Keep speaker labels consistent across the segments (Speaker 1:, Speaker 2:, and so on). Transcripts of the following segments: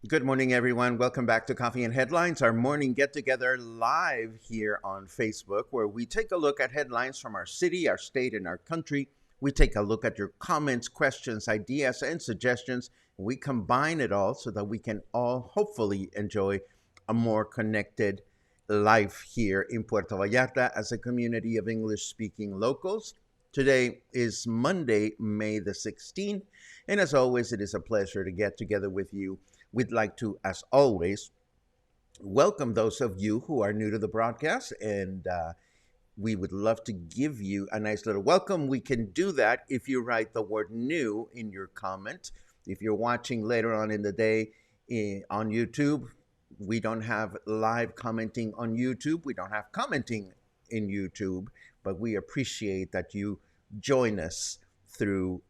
Speaker 1: Good morning, everyone. Welcome back to Coffee and Headlines, our morning get-together live here on Facebook, where we take a look at headlines from our city, our state, and our country. We take a look at your comments, questions, ideas, and suggestions. We combine it all so that we can all hopefully enjoy a more connected life here in Puerto Vallarta as a community of English-speaking locals. Today is Monday, May the 16th, and as always, it is a pleasure to get together with you. We'd like to, as always, welcome those of you who are new to the broadcast, and we would love to give you a nice little welcome. We can do that if you write the word new in your comment. If you're watching later on in the day on YouTube, we don't have live commenting on YouTube. We don't have commenting in YouTube, but we appreciate that you join us through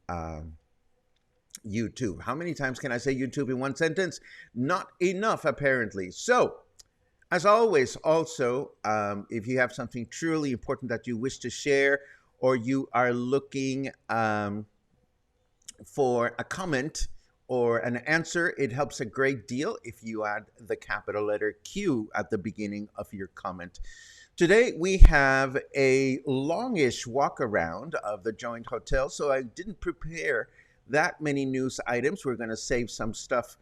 Speaker 1: YouTube. How many times can I say YouTube in one sentence? Not enough, apparently. So, as always, also, if you have something truly important that you wish to share, or you are looking for a comment or an answer, it helps a great deal if you add the capital letter Q at the beginning of your comment. Today, we have a longish walk around of the Joint Hotel, so I didn't prepare that many news items. We're going to save some stuff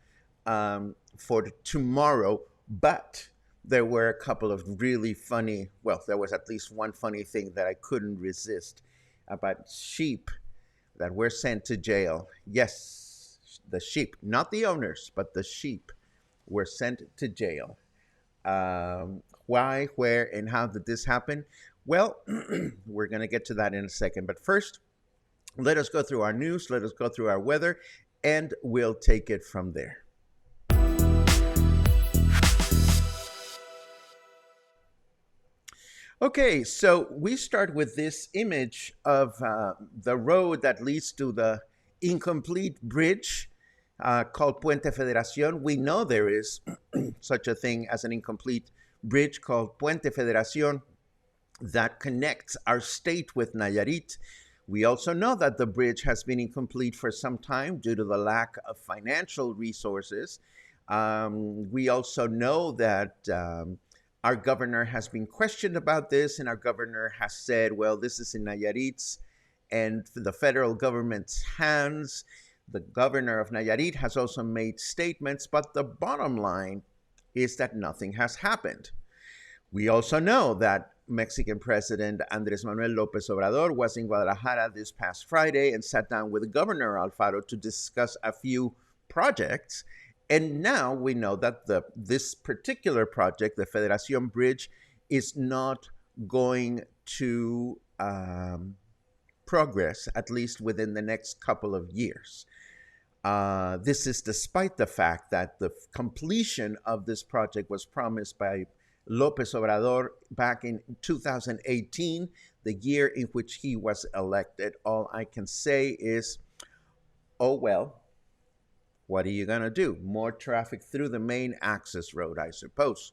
Speaker 1: for tomorrow, but there were a couple of really funny, well, there was at least one funny thing that I couldn't resist about sheep that were sent to jail. Yes, the sheep, not the owners, but the sheep were sent to jail. Why, where, and how did this happen? Well, we're going to get to that in a second, but first, let us go through our news, let us go through our weather, and we'll take it from there. Okay, so we start with this image of the road that leads to the incomplete bridge called Puente Federación. We know there is such a thing as an incomplete bridge called Puente Federación that connects our state with Nayarit. We also know that the bridge has been incomplete for some time due to the lack of financial resources. We also know that our governor has been questioned about this, and our governor has said, well, this is in Nayarit's and the federal government's hands. The governor of Nayarit has also made statements, but the bottom line is that nothing has happened. We also know that Mexican President Andrés Manuel López Obrador was in Guadalajara this past Friday and sat down with Governor Alfaro to discuss a few projects. And now we know that this particular project, the Federación Bridge, is not going to progress, at least within the next couple of years. This is despite the fact that the completion of this project was promised by López Obrador back in 2018, the year in which he was elected. All I can say is, oh well, What are you going to do? More traffic through the main access road, I suppose.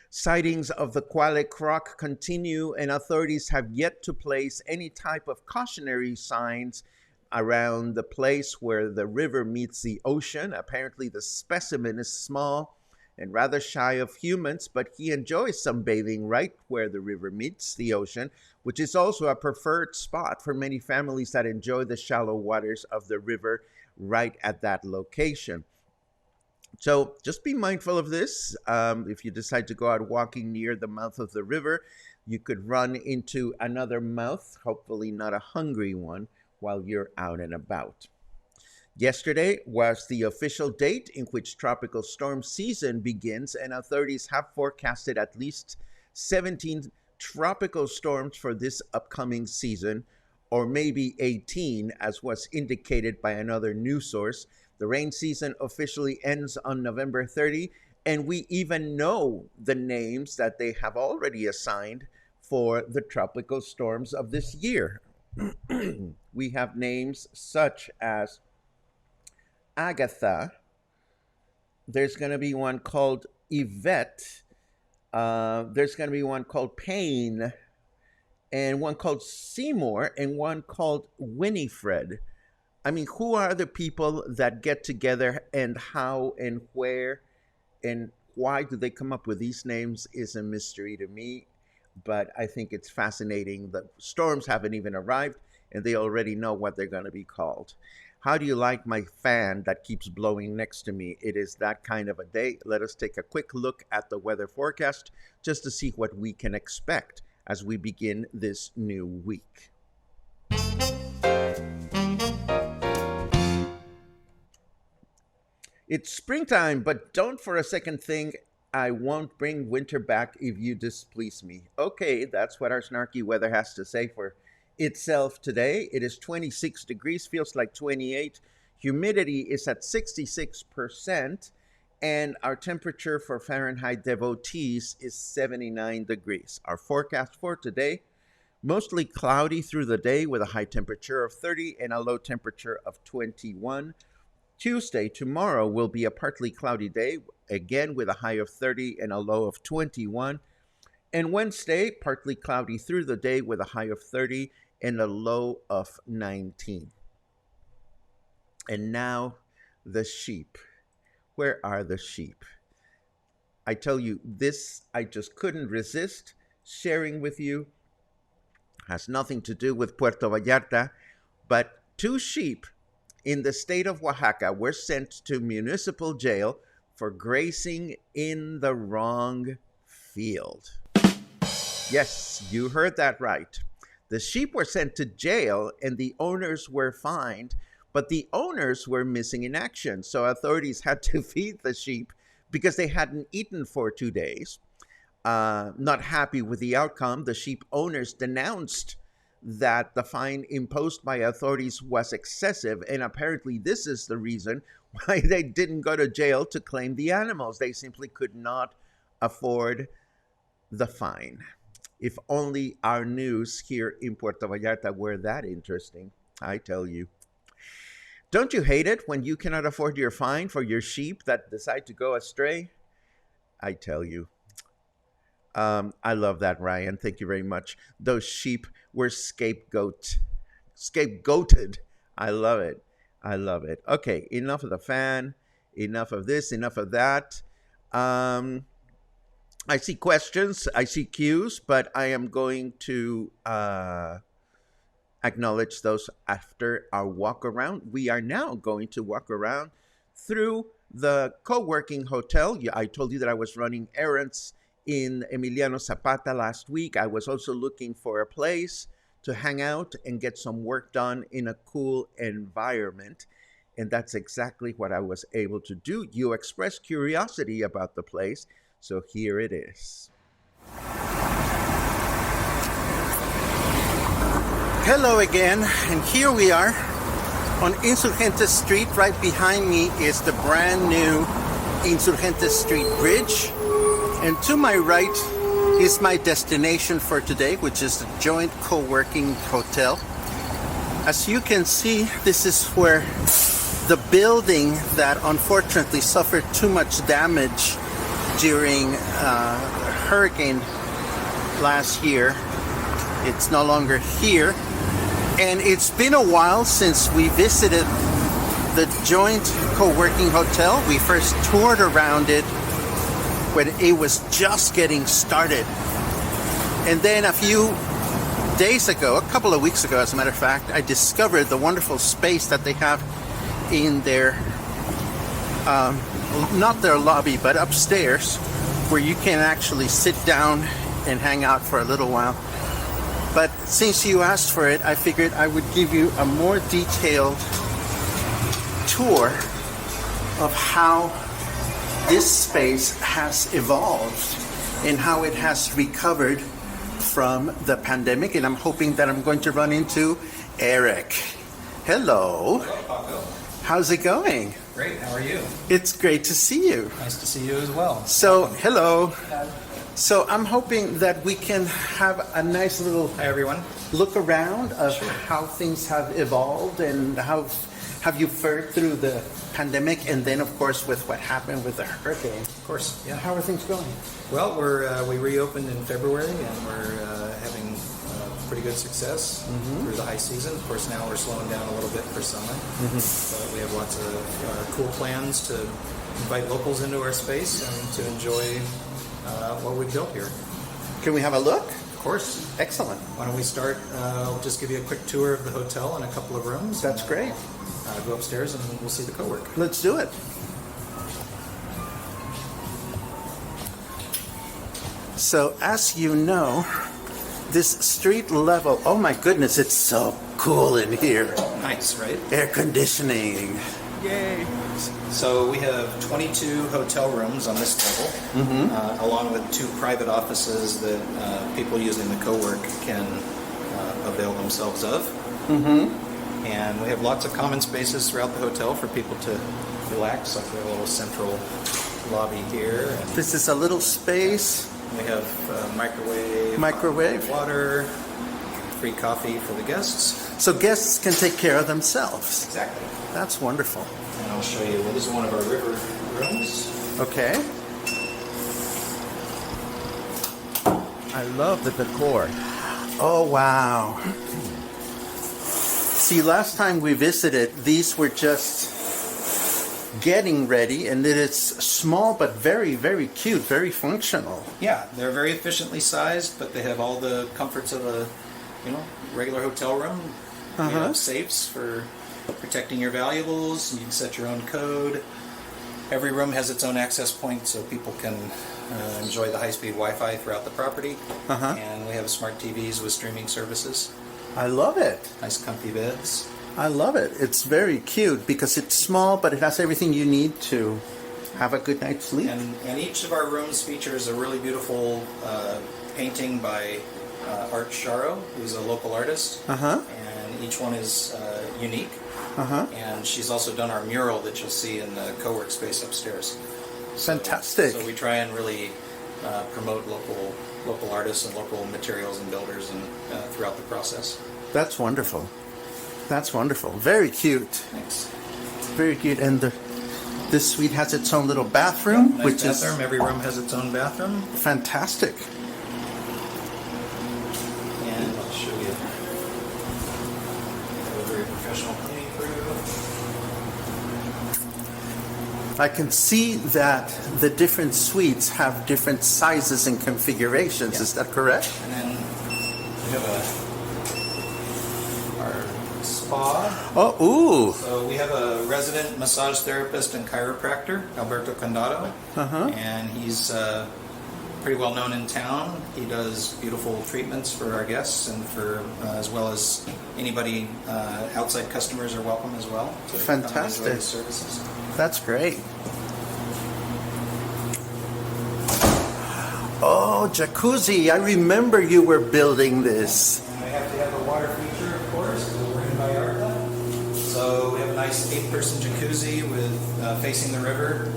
Speaker 1: Sightings of the Cuale croc continue, and authorities have yet to place any type of cautionary signs around the place where the river meets the ocean. Apparently, the specimen is small and rather shy of humans, but he enjoys sunbathing right where the river meets the ocean, which is also a preferred spot for many families that enjoy the shallow waters of the river right at that location. So just be mindful of this. If you decide to go out walking near the mouth of the river, you could run into another mouth, hopefully not a hungry one, while you're out and about. Yesterday was the official date in which tropical storm season begins, and authorities have forecasted at least 17 tropical storms for this upcoming season, or maybe 18, as was indicated by another news source. The rain season officially ends on November 30, and we even know the names that they have already assigned for the tropical storms of this year. We have names such as Agatha. There's going to be one called Yvette. There's going to be one called Payne, and one called Seymour, and one called Winifred. I mean, who are the people that get together, and how and where and why do they come up with these names is a mystery to me. But I think it's fascinating. The storms haven't even arrived, and they already know what they're going to be called. How do you like my fan that keeps blowing next to me? It is that kind of a day. Let us take a quick look at the weather forecast just to see what we can expect as we begin this new week. It's springtime, but don't for a second think I won't bring winter back if you displease me. Okay, that's what our snarky weather has to say for itself today. It is 26 degrees, feels like 28. Humidity is at 66%, and our temperature for Fahrenheit devotees is 79 degrees. Our forecast for today, mostly cloudy through the day with a high temperature of 30 and a low temperature of 21. Tuesday, tomorrow, will be a partly cloudy day, again with a high of 30 and a low of 21. And Wednesday, partly cloudy through the day with a high of 30 and a low of 19. And now, the sheep. Where are the sheep? I tell you, this I just couldn't resist sharing with you. Has nothing to do with Puerto Vallarta, but 2 sheep in the state of Oaxaca were sent to municipal jail for grazing in the wrong field. Yes, you heard that right. The sheep were sent to jail and the owners were fined, but the owners were missing in action. So authorities had to feed the sheep because they hadn't eaten for 2 days. Not happy with the outcome, the sheep owners denounced that the fine imposed by authorities was excessive, and apparently this is the reason why they didn't go to jail to claim the animals. They simply could not afford the fine. If only our news here in Puerto Vallarta were that interesting, I tell you. Don't you hate it when you cannot afford your fine for your sheep that decide to go astray? I tell you. I love that, Ryan. Thank you very much. Those sheep were scapegoated. I love it. I love it. Okay, enough of the fan. Enough of this. Enough of that. I see questions. I see cues, but I am going to acknowledge those after our walk around. We are now going to walk around through the co-working hotel. I told you that I was running errands in Emiliano Zapata last week. I was also looking for a place to hang out and get some work done in a cool environment. And that's exactly what I was able to do. You expressed curiosity about the place, so here it is. Hello again, and here we are on Insurgentes Street. Right behind me is the brand new Insurgentes Street Bridge. And to my right is my destination for today, which is the Joint Coworking Hotel. As you can see, this is where the building that unfortunately suffered too much damage during hurricane last year. It's no longer here, and it's been a while since we visited the Joint Coworking Hotel. We first toured around it when it was just getting started, and then a few days ago, a couple of weeks ago as a matter of fact, I discovered the wonderful space that they have in their not their lobby but upstairs, where you can actually sit down and hang out for a little while. But since you asked for it, I figured I would give you a more detailed tour of how this space has evolved and how it has recovered from the pandemic. And I'm hoping that I'm going to run into Eric. Hello.
Speaker 2: Hello, Paco.
Speaker 1: How's it going?
Speaker 2: Great, how are you?
Speaker 1: It's great to see you.
Speaker 2: Nice to see you as well.
Speaker 1: So, hello. So I'm hoping that we can have a nice little
Speaker 2: Hi, everyone.
Speaker 1: look around of
Speaker 2: Sure.
Speaker 1: how things have evolved and how have you fared through the pandemic, and then of course with what happened with the hurricane.
Speaker 2: Of course, yeah.
Speaker 1: How are things going?
Speaker 2: Well, we reopened in February, and we're having pretty good success through the high season. Of course, now we're slowing down a little bit for summer, but we have lots of cool plans to invite locals into our space and to enjoy what we've built here.
Speaker 1: Can we have a look?
Speaker 2: Of course.
Speaker 1: Excellent.
Speaker 2: Why don't we start? I'll just give you a quick tour of the hotel and a couple of rooms.
Speaker 1: That's
Speaker 2: and,
Speaker 1: great.
Speaker 2: Go upstairs and we'll see the co-work.
Speaker 1: Let's do it. So as you know, this street level, oh my goodness, it's so cool in here.
Speaker 2: Nice, right?
Speaker 1: Air conditioning.
Speaker 2: Yay! So we have 22 hotel rooms on this level, along with 2 private offices that people using the co-work can avail themselves of. And we have lots of common spaces throughout the hotel for people to relax, like we have a little central lobby here. And
Speaker 1: This is a little space.
Speaker 2: we have
Speaker 1: Microwave.
Speaker 2: water, free coffee for the guests.
Speaker 1: So guests can take care of themselves.
Speaker 2: Exactly.
Speaker 1: That's wonderful.
Speaker 2: And I'll show you, well, this is one of our river rooms.
Speaker 1: Okay. I love the decor. Oh, wow. See, last time we visited, these were just getting ready, and it is small but very, very cute, very functional.
Speaker 2: Yeah, they're very efficiently sized, but they have all the comforts of a, regular hotel room. You have safes for protecting your valuables. You can set your own code. Every room has its own access point, so people can enjoy the high-speed Wi-Fi throughout the property. And we have smart TVs with streaming services.
Speaker 1: I love it.
Speaker 2: Nice, comfy beds.
Speaker 1: I love it. It's very cute because it's small, but it has everything you need to have a good night's sleep.
Speaker 2: And each of our rooms features a really beautiful painting by Art Sharo, who's a local artist. And each one is unique. And she's also done our mural that you'll see in the co-work space upstairs.
Speaker 1: Fantastic.
Speaker 2: So we try and really promote local artists and local materials and builders and throughout the process.
Speaker 1: That's wonderful. That's wonderful. Very cute.
Speaker 2: Thanks.
Speaker 1: Very cute. And this suite has its own little bathroom,
Speaker 2: Nice
Speaker 1: which
Speaker 2: bathroom. Every room has its own bathroom.
Speaker 1: is fantastic.
Speaker 2: And I'll show you a very professional cleaning crew.
Speaker 1: I can see that the different suites have different sizes and configurations.
Speaker 2: Yeah.
Speaker 1: Is that correct?
Speaker 2: And then we have our spa.
Speaker 1: Oh, ooh.
Speaker 2: So we have a resident massage therapist and chiropractor, Alberto Condado, and he's pretty well known in town. He does beautiful treatments for our guests and for as well as anybody outside customers are welcome as well. To come and enjoy
Speaker 1: Fantastic.
Speaker 2: his services.
Speaker 1: That's great. Oh, jacuzzi. I remember you were building this.
Speaker 2: And we have to have a water feature, of course, because we're in Vallarta. So we have a nice 8-person jacuzzi with facing the river.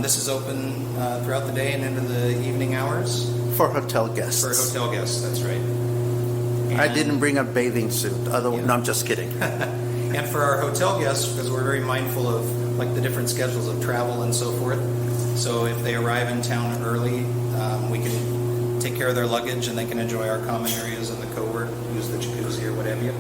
Speaker 2: This is open throughout the day and into the evening hours.
Speaker 1: For hotel guests.
Speaker 2: For hotel guests, that's right.
Speaker 1: I didn't bring a bathing suit. Otherwise, no, I'm just kidding.
Speaker 2: And for our hotel guests, because we're very mindful of like the different schedules of travel and so forth. So if they arrive in town early, we can take care of their luggage and they can enjoy our common areas and the co-work, use the jacuzzi or whatever.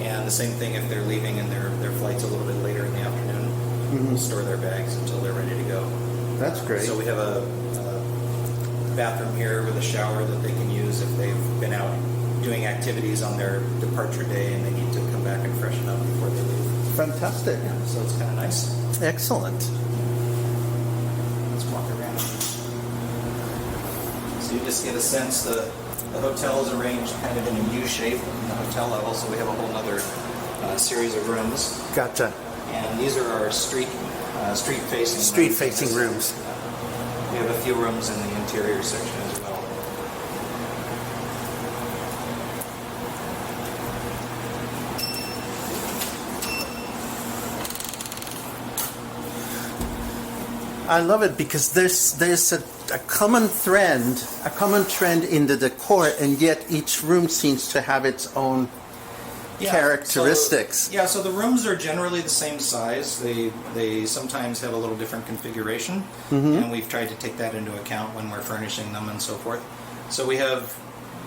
Speaker 2: And the same thing if they're leaving and their flight's a little bit later in the afternoon. We'll store their bags until they're ready to go.
Speaker 1: That's great.
Speaker 2: So we have a bathroom here with a shower that they can use if they've been out doing activities on their departure day and they need to come back and freshen up before they leave.
Speaker 1: Fantastic.
Speaker 2: Yeah, so it's kind of nice.
Speaker 1: Excellent.
Speaker 2: Let's walk around. So you just get a sense the hotel is arranged kind of in a U shape in the hotel level, so we have a whole other series of rooms.
Speaker 1: Gotcha.
Speaker 2: And these are our street-facing
Speaker 1: Street-facing rooms.
Speaker 2: We have a few rooms in the interior section as well.
Speaker 1: I love it because there's a common trend in the decor, and yet each room seems to have its own characteristics.
Speaker 2: So the rooms are generally the same size. They sometimes have a little different configuration, and we've tried to take that into account when we're furnishing them and so forth. So we have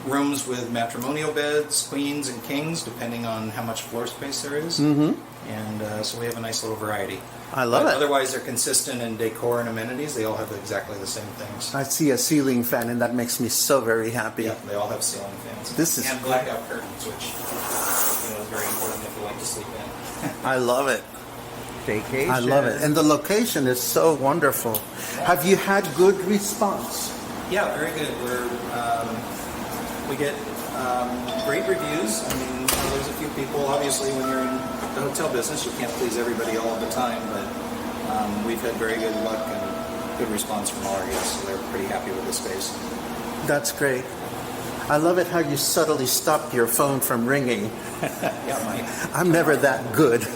Speaker 2: rooms with matrimonial beds, queens and kings, depending on how much floor space there is. And so we have a nice little variety.
Speaker 1: I love it.
Speaker 2: Otherwise, they're consistent in decor and amenities. They all have exactly the same things.
Speaker 1: I see a ceiling fan, and that makes me so very happy.
Speaker 2: Yeah, they all have ceiling fans. And blackout curtains, which is very important if you like to sleep in.
Speaker 1: I love it.
Speaker 3: Staycation.
Speaker 1: I love it. And the location is so wonderful. Have you had good response?
Speaker 2: Yeah, very good. We get great reviews. I mean, there's a few people, obviously, when you're in the hotel business, you can't please everybody all the time, but we've had very good luck and good response from all our guests, so they're pretty happy with the space.
Speaker 1: That's great. I love it how you subtly stopped your phone from ringing.
Speaker 2: Yeah, Mike.
Speaker 1: I'm never that good.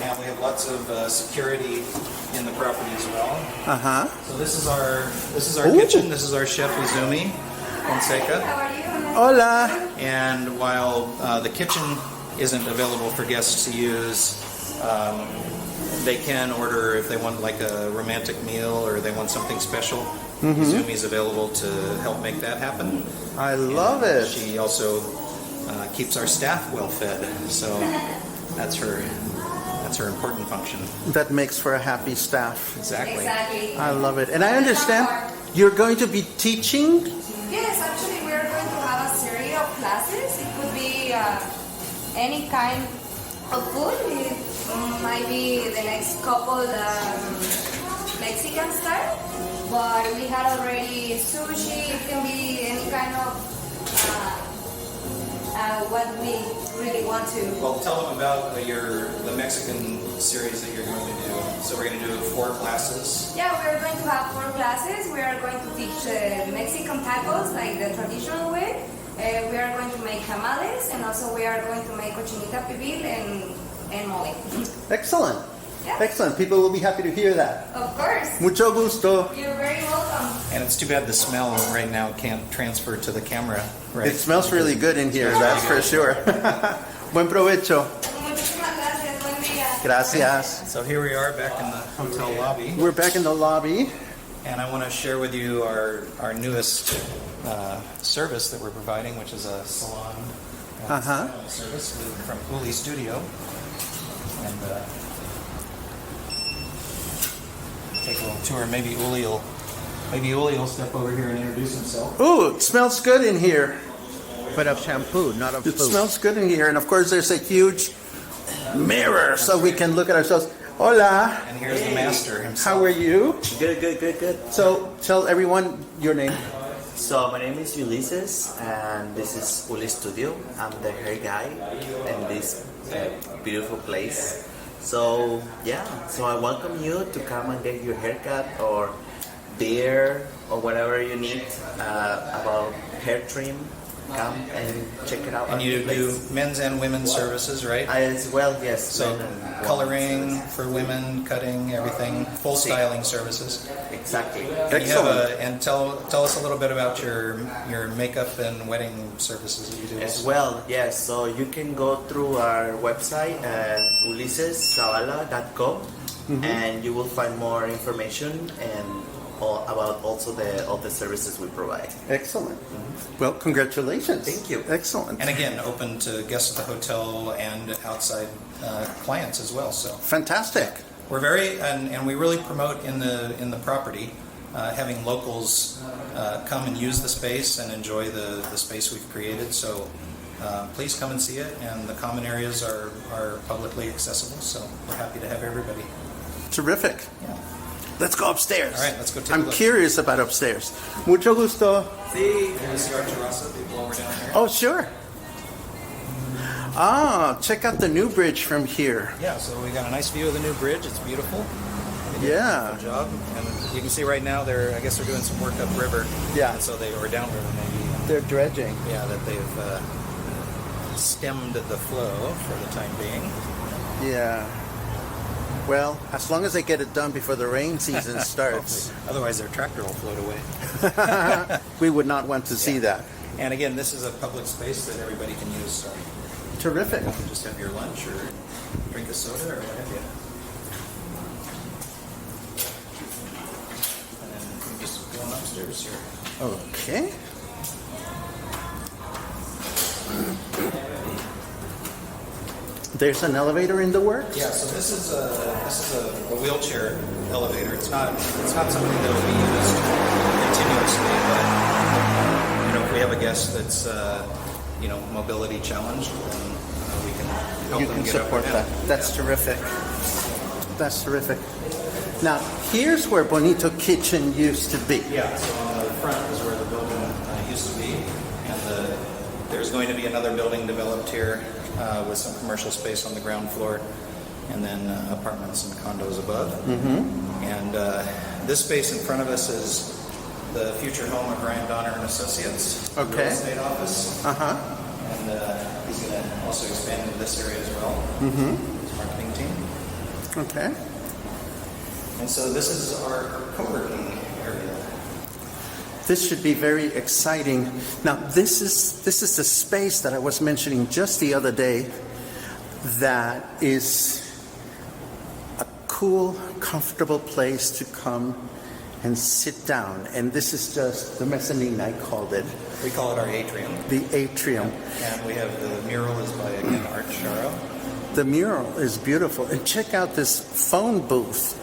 Speaker 2: And we have lots of security in the property as well.
Speaker 1: Uh-huh.
Speaker 2: So this is our kitchen. This is our chef Izumi Fonseca.
Speaker 1: Hola.
Speaker 2: And while the kitchen isn't available for guests to use, they can order if they want like a romantic meal or they want something special. Izumi's available to help make that happen.
Speaker 1: I love it.
Speaker 2: She also keeps our staff well fed, so that's her important function.
Speaker 1: That makes for a happy staff.
Speaker 2: Exactly.
Speaker 1: I love it. And I understand you're going to be teaching?
Speaker 4: Yes, actually we're going to have a series of classes. It could be any kind of food. It might be the next couple Mexican style, but we had already sushi. It can be any kind of what we really want to.
Speaker 2: Well, tell them about the Mexican series that you're going to do. So we're going to do 4 classes.
Speaker 4: Yeah, we're going to have 4 classes. We are going to teach Mexican tacos like the traditional way. We are going to make tamales, and also we are going to make cochinita pibil and mole.
Speaker 1: Excellent.
Speaker 4: Yeah.
Speaker 1: Excellent. People will be happy to hear that.
Speaker 4: Of course.
Speaker 1: Mucho gusto.
Speaker 4: You're very welcome.
Speaker 2: And it's too bad the smell right now can't transfer to the camera. Right?
Speaker 1: It smells really good in here, that's for sure. Buen provecho.
Speaker 4: Muchísimas gracias. Buen día.
Speaker 1: Gracias.
Speaker 2: So here we are back in the hotel lobby.
Speaker 1: We're back in the lobby.
Speaker 2: And I want to share with you our newest service that we're providing, which is a salon service from Uli Studio. And take a little tour. Maybe Uli will step over here and introduce himself.
Speaker 1: Ooh, it smells good in here.
Speaker 3: But of shampoo, not of
Speaker 1: It
Speaker 3: food.
Speaker 1: smells good in here. And of course, there's a huge mirror so we can look at ourselves. Hola.
Speaker 2: And here's the master himself.
Speaker 1: How are you?
Speaker 5: Good.
Speaker 1: So tell everyone your name.
Speaker 5: So my name is Ulysses, and this is Uli Studio. I'm the hair guy in this beautiful place. So I welcome you to come and get your haircut or beer or whatever you need about hair trim. come and check it out.
Speaker 2: And you do men's and women's services, right?
Speaker 5: As well, yes.
Speaker 2: So
Speaker 5: men and
Speaker 2: coloring
Speaker 5: women's.
Speaker 2: for women, cutting, everything, full styling services.
Speaker 5: Exactly.
Speaker 2: And you have and tell us a little bit about your makeup and wedding services that you do.
Speaker 5: As well, yes. So you can go through our website at uliseszavala.com and you will find more information and about also all the services we provide.
Speaker 1: Excellent. Well, congratulations.
Speaker 5: Thank you.
Speaker 1: Excellent.
Speaker 2: And again, open to guests at the hotel and outside clients as well. So
Speaker 1: Fantastic.
Speaker 2: we're very and we really promote in the property having locals come and use the space and enjoy the space we've created. So please come and see it. And the common areas are publicly accessible. So we're happy to have everybody.
Speaker 1: Terrific.
Speaker 2: Yeah.
Speaker 1: Let's go upstairs.
Speaker 2: All right, let's go take a
Speaker 1: I'm
Speaker 2: look.
Speaker 1: curious about upstairs. Mucho gusto.
Speaker 5: See,
Speaker 2: Here's our terraza while we're down here.
Speaker 1: Oh, sure. Ah, check out the new bridge from here.
Speaker 2: Yeah, so we got a nice view of the new bridge. It's beautiful.
Speaker 1: Yeah.
Speaker 2: Good job. And you can see right now I guess they're doing some work upriver.
Speaker 1: Yeah.
Speaker 2: And so or downriver maybe.
Speaker 1: They're dredging.
Speaker 2: Yeah, that they've stemmed the flow for the time being.
Speaker 1: Yeah. Well, as long as they get it done before the rain season starts,
Speaker 2: Otherwise, their tractor will float away.
Speaker 1: we would not want to see that.
Speaker 2: And again, this is a public space that everybody can use. So
Speaker 1: Terrific.
Speaker 2: you can just have your lunch or drink a soda or what have you. And then you can just go on upstairs here.
Speaker 1: Okay. There's an elevator in the works?
Speaker 2: Yeah, so this is a wheelchair elevator. It's not something that will be used continuously, but if we have a guest that's mobility challenged, then we can help
Speaker 1: You
Speaker 2: them
Speaker 1: can
Speaker 2: get up
Speaker 1: support
Speaker 2: and down.
Speaker 1: that. That's terrific. That's terrific. Now, here's where Bonito Kitchen used to be.
Speaker 2: Yeah, so on the front is where the building used to be, and there's going to be another building developed here with some commercial space on the ground floor, and then apartments and condos above. Mm-hmm. And this space in front of us is the future home of Ryan Donner and Associates,
Speaker 1: Okay.
Speaker 2: real estate office.
Speaker 1: Uh-huh.
Speaker 2: And he's going to also expand into this area as well.
Speaker 1: Mm-hmm.
Speaker 2: His marketing team.
Speaker 1: Okay.
Speaker 2: And so this is our co-working area.
Speaker 1: This should be very exciting. Now, this is the space that I was mentioning just the other day that is a cool, comfortable place to come and sit down. And this is just the mezzanine, I called it,
Speaker 2: We call it our atrium.
Speaker 1: the atrium.
Speaker 2: And we have the mural is by, again, Art Sharo.
Speaker 1: The mural is beautiful. And check out this phone booth.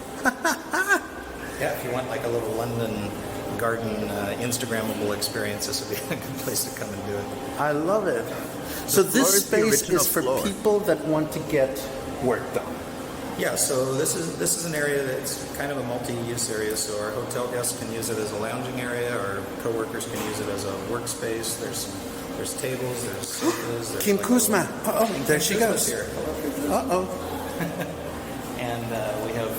Speaker 2: Yeah, if you want like a little London garden Instagrammable experience, this would be a good place to come and do it.
Speaker 1: I love it. So
Speaker 3: floor
Speaker 1: this
Speaker 3: is the
Speaker 1: space
Speaker 3: original
Speaker 1: is for
Speaker 3: floor.
Speaker 1: people that want to get work done.
Speaker 2: Yeah, so this is an area that's kind of a multi-use area. So our hotel guests can use it as a lounging area, our coworkers can use it as a workspace. There's tables, there's sofas. There's
Speaker 1: Kim
Speaker 2: like
Speaker 1: Kuzma.
Speaker 2: a little-
Speaker 1: Uh-oh, there she
Speaker 2: Kuzma's
Speaker 1: goes.
Speaker 2: here.
Speaker 1: Uh-oh.
Speaker 2: And we have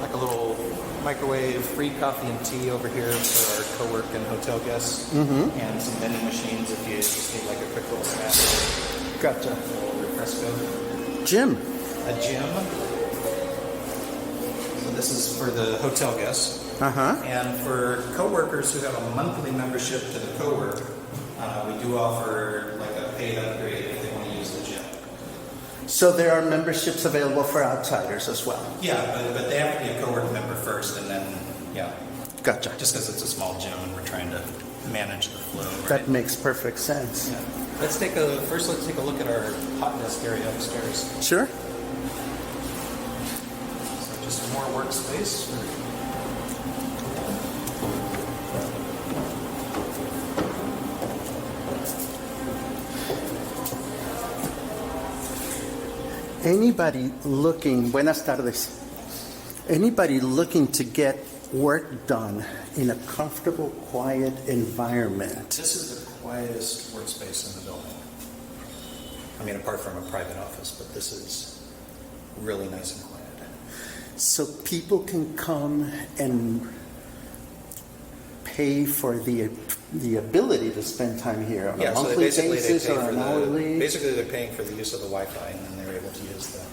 Speaker 2: like a little microwave, free coffee and tea over here for our co-work and hotel guests, and some vending machines if you just need like a quick little snack,
Speaker 1: Gotcha.
Speaker 2: a little refresco.
Speaker 1: Jim.
Speaker 2: A gym. So this is for the hotel guests.
Speaker 1: Uh-huh.
Speaker 2: And for co-workers who have a monthly membership to the co-work, we do offer like a paid upgrade if they want to use the gym.
Speaker 1: So there are memberships available for outsiders as well.
Speaker 2: Yeah, but they have to be a co-work member first, and then, yeah.
Speaker 1: Gotcha.
Speaker 2: Just because it's a small gym and we're trying to manage the flow. Right?
Speaker 1: That makes perfect sense.
Speaker 2: Yeah. Let's take a look at our hot desk area upstairs.
Speaker 1: Sure.
Speaker 2: So just more workspace.
Speaker 1: Anybody looking, buenas tardes. Anybody looking to get work done in a comfortable, quiet environment.
Speaker 2: This is the quietest workspace in the building. I mean, apart from a private office, but this is really nice and quiet.
Speaker 1: So people can come and
Speaker 3: pay for the ability to spend time here on a
Speaker 2: So
Speaker 3: monthly basis
Speaker 2: pay
Speaker 3: or
Speaker 2: for
Speaker 3: an hourly?
Speaker 2: basically they're paying for the use of the Wi-Fi, and then they're able to use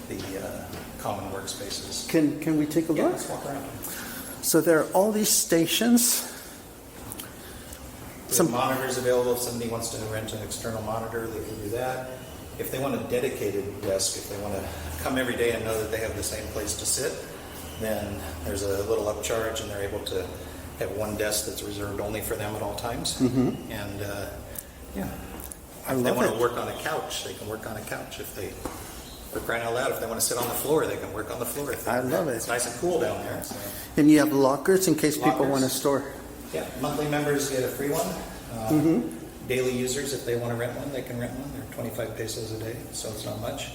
Speaker 2: the common workspaces.
Speaker 3: Can we take a
Speaker 2: Yeah,
Speaker 3: look?
Speaker 2: let's walk around.
Speaker 3: So there are all these stations.
Speaker 2: Some monitors available. If somebody wants to rent an external monitor, they can do that. If they want a dedicated desk, if they want to come every day and know that they have the same place to sit, then there's a little upcharge, and they're able to have one desk that's reserved only for them at all times. And yeah, if they want to work on a couch, they can work on a couch. If they, for crying out loud, if they want to sit on the floor, they can work on the floor.
Speaker 3: I love it.
Speaker 2: It's nice and cool down there. So.
Speaker 3: And you have lockers in case people
Speaker 2: Lockers.
Speaker 3: want to store.
Speaker 2: Yeah, monthly members get a free one. Daily users, if they want to rent one, they can rent one. They're 25 pesos a day, so it's not much.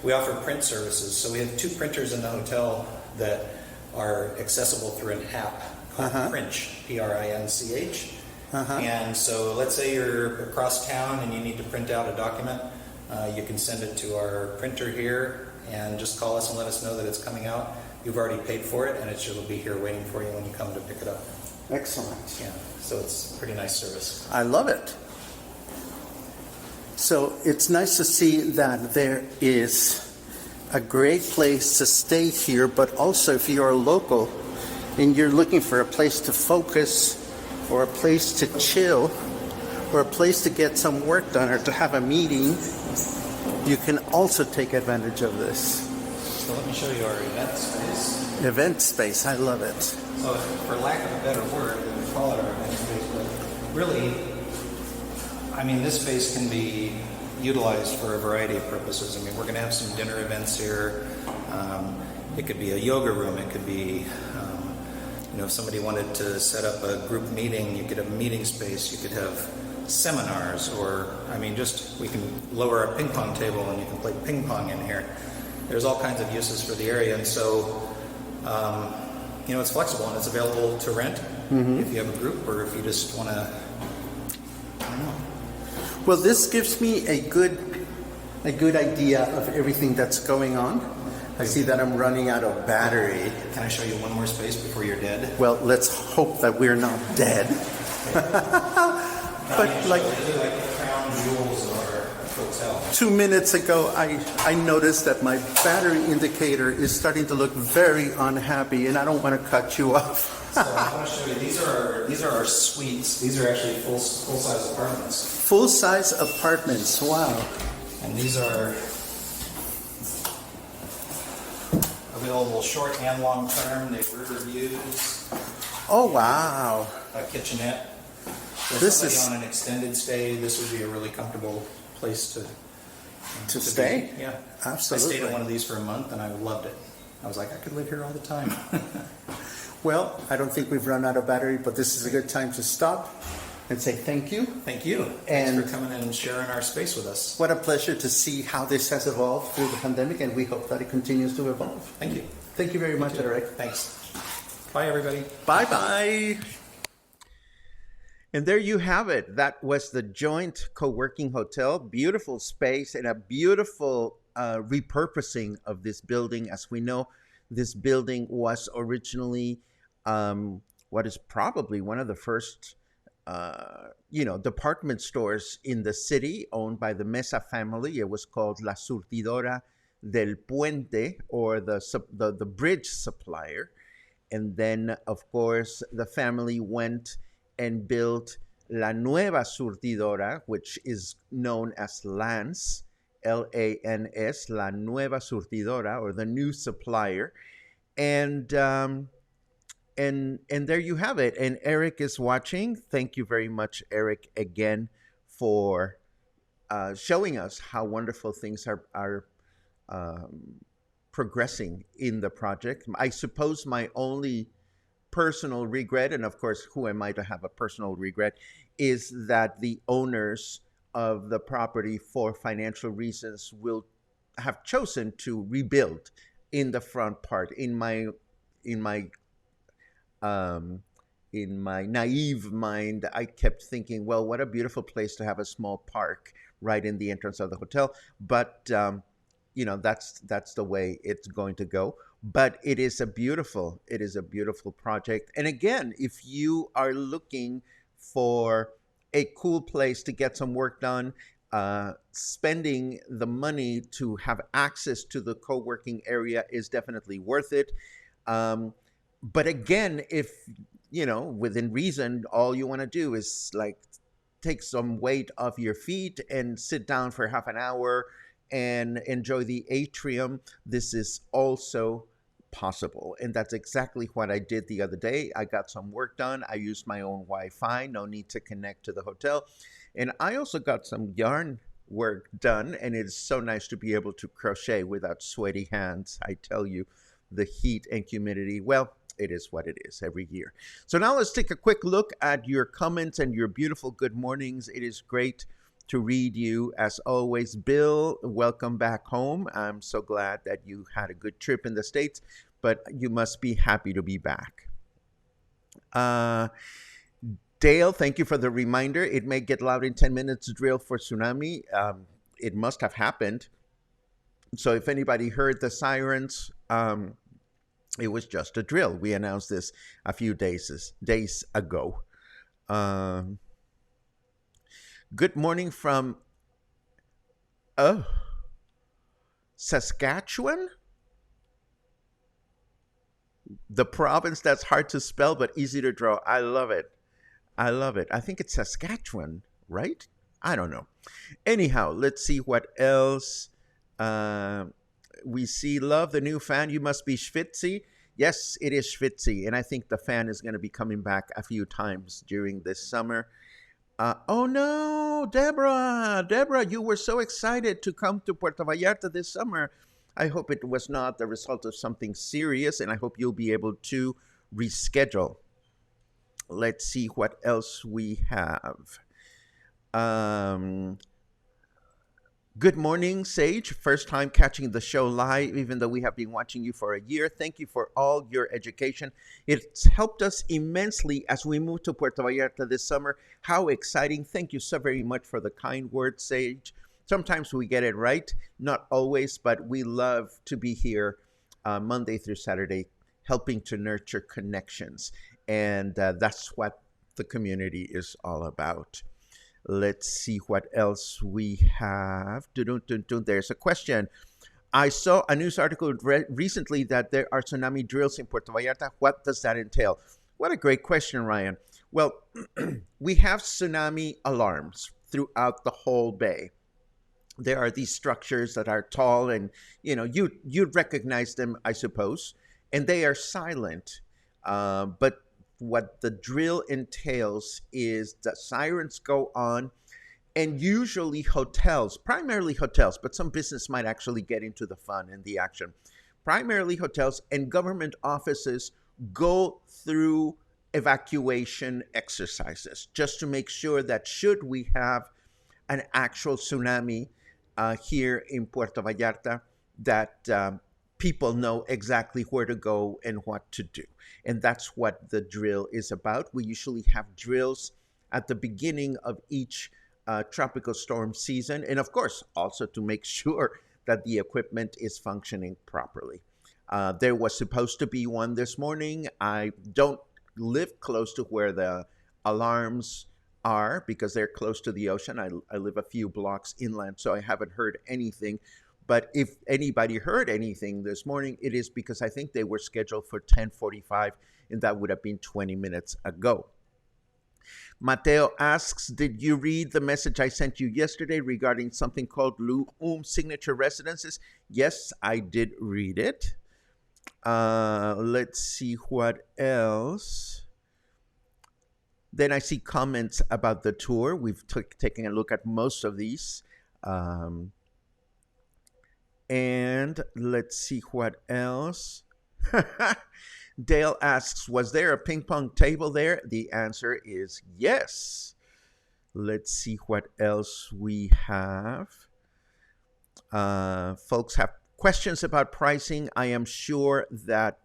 Speaker 2: We offer print services. So we have 2 printers in the hotel that are accessible through an app called Princh, P-R-I-N-C-H. And so let's say you're across town and you need to print out a document. You can send it to our printer here and just call us and let us know that it's coming out. You've already paid for it, and it'll be here waiting for you when you come to pick it up.
Speaker 3: Excellent.
Speaker 2: Yeah, so it's a pretty nice service.
Speaker 3: I love it. So it's nice to see that there is a great place to stay here, but also if you're a local and you're looking for a place to focus or a place to chill or a place to get some work done or to have a meeting, you can also take advantage of this.
Speaker 2: So let me show you our event space.
Speaker 3: Event space, I love it.
Speaker 2: So for lack of a better word, we call it our event space, but really, I mean, this space can be utilized for a variety of purposes. I mean, we're going to have some dinner events here. It could be a yoga room. It could be, if somebody wanted to set up a group meeting, you could have a meeting space. You could have seminars, or, we can lower our ping pong table and you can play ping pong in here. There's all kinds of uses for the area, and so, it's flexible and it's available to rent if you have a group or if you just want to, I don't know.
Speaker 3: Well, this gives me a good idea of everything that's going on. I see that I'm running out of battery.
Speaker 2: Can I show you one more space before you're dead?
Speaker 3: Well, let's hope that we're not dead. But like
Speaker 2: the crown jewels of our hotel.
Speaker 3: 2 minutes ago, I noticed that my battery indicator is starting to look very unhappy, and I don't want to cut you off.
Speaker 2: So I want to show you, these are our suites. These are actually full-size apartments.
Speaker 3: Full-size apartments, wow.
Speaker 2: And these are available short and long term. They have river views.
Speaker 3: Oh, wow.
Speaker 2: A kitchenette. For
Speaker 3: This
Speaker 2: somebody
Speaker 3: is-
Speaker 2: on an extended stay, this would be a really comfortable place to
Speaker 3: stay?
Speaker 2: be. Yeah.
Speaker 3: Absolutely.
Speaker 2: I stayed at one of these for a month and I loved it. I was like, I could live here all the time.
Speaker 3: Well, I don't think we've run out of battery, but this is a good time to stop and say thank you.
Speaker 2: Thank you.
Speaker 3: And-
Speaker 2: Thanks for coming and sharing our space with us.
Speaker 3: What a pleasure to see how this has evolved through the pandemic, and we hope that it continues to evolve.
Speaker 2: Thank you.
Speaker 3: Thank you very much, Eric.
Speaker 2: Thanks. Bye, everybody.
Speaker 3: Bye-bye.
Speaker 1: And there you have it. That was the Joint Coworking Hotel. Beautiful space and a beautiful repurposing of this building. As we know, this building was originally what is probably one of the first, department stores in the city, owned by the Mesa family. It was called La Surtidora del Puente, or the bridge supplier. And then, of course, the family went and built La Nueva Surtidora, which is known as Lance, L-A-N-S, La Nueva Surtidora, or the new supplier. And there you have it. And Eric is watching. Thank you very much, Eric, again, for showing us how wonderful things are progressing in the project. I suppose my only personal regret, and of course, who am I to have a personal regret, is that the owners of the property, for financial reasons, will have chosen to rebuild in the front part. In my naive mind, I kept thinking, well, what a beautiful place to have a small park right in the entrance of the hotel. But that's the way it's going to go. but it is a beautiful project. And again, if you are looking for a cool place to get some work done, spending the money to have access to the co-working area is definitely worth it. But again, if within reason, all you want to do is like take some weight off your feet and sit down for half an hour and enjoy the atrium, this is also possible. And that's exactly what I did the other day. I got some work done. I used my own Wi-Fi, no need to connect to the hotel. And I also got some yarn work done, and it's so nice to be able to crochet without sweaty hands. I tell you, the heat and humidity, well, it is what it is every year. So now let's take a quick look at your comments and your beautiful good mornings. It is great to read you as always. Bill, welcome back home. I'm so glad that you had a good trip in the States, but you must be happy to be back. Dale, thank you for the reminder. It may get loud in 10 minutes drill for tsunami. It must have happened. So if anybody heard the sirens, it was just a drill. We announced this a few days ago. Good morning from Saskatchewan, the province that's hard to spell but easy to draw. I love it. I love it. I think it's Saskatchewan, right? I don't know. Anyhow, let's see what else. We see, love the new fan. You must be Schwitzy. Yes, it is Schwitzy. And I think the fan is going to be coming back a few times during this summer. Oh no, Deborah, you were so excited to come to Puerto Vallarta this summer. I hope it was not the result of something serious, and I hope you'll be able to reschedule. Let's see what else we have. Good morning, Sage. First time catching the show live, even though we have been watching you for a year. Thank you for all your education. It's helped us immensely as we move to Puerto Vallarta this summer. How exciting. Thank you so very much for the kind words, Sage. Sometimes we get it right, not always, but we love to be here Monday through Saturday, helping to nurture connections. And that's what the community is all about. Let's see what else we have. There's a question. I saw a news article recently that there are tsunami drills in Puerto Vallarta. What does that entail? What a great question, Ryan. Well, we have tsunami alarms throughout the whole bay. There are these structures that are tall and, you'd recognize them, I suppose, and they are silent. But what the drill entails is that sirens go on, and usually hotels, primarily hotels, but some business might actually get into the fun and the action. Primarily hotels and government offices go through evacuation exercises just to make sure that should we have an actual tsunami here in Puerto Vallarta, that people know exactly where to go and what to do. And that's what the drill is about. We usually have drills at the beginning of each tropical storm season. And of course, also to make sure that the equipment is functioning properly. There was supposed to be one this morning. I don't live close to where the alarms are because they're close to the ocean. I live a few blocks inland, so I haven't heard anything. But if anybody heard anything this morning, it is because I think they were scheduled for 10:45, and that would have been 20 minutes ago. Mateo asks, did you read the message I sent you yesterday regarding something called signature residences? Yes, I did read it. Let's see what else. Then I see comments about the tour. We've taken a look at most of these. And let's see what else. Dale asks, was there a ping pong table there? The answer is yes. Let's see what else we have. Folks have questions about pricing. I am sure that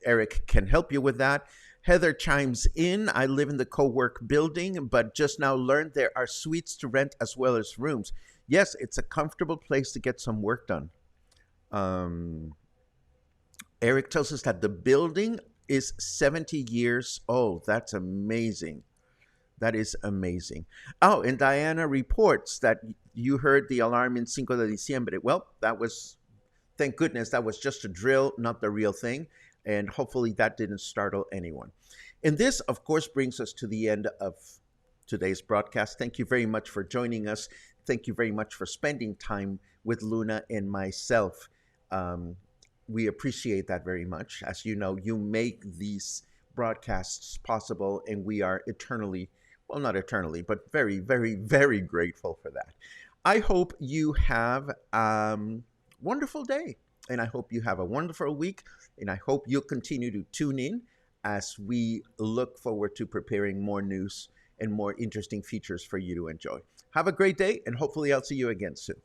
Speaker 1: Eric can help you with that. Heather chimes in. I live in the co-work building, but just now learned there are suites to rent as well as rooms. Yes, it's a comfortable place to get some work done. Eric tells us that the building is 70 years old. That's amazing. That is amazing. Oh, and Diana reports that you heard the alarm in Cinco de Diciembre. Well, that was, thank goodness, that was just a drill, not the real thing. And hopefully that didn't startle anyone. And this, of course, brings us to the end of today's broadcast. Thank you very much for joining us. Thank you very much for spending time with Luna and myself. We appreciate that very much. As you know, you make these broadcasts possible, and we are eternally, well, not eternally, but very, very, very grateful for that. I hope you have a wonderful day, and I hope you have a wonderful week, and I hope you'll continue to tune in as we look forward to preparing more news and more interesting features for you to enjoy. Have a great day, and hopefully I'll see you again soon.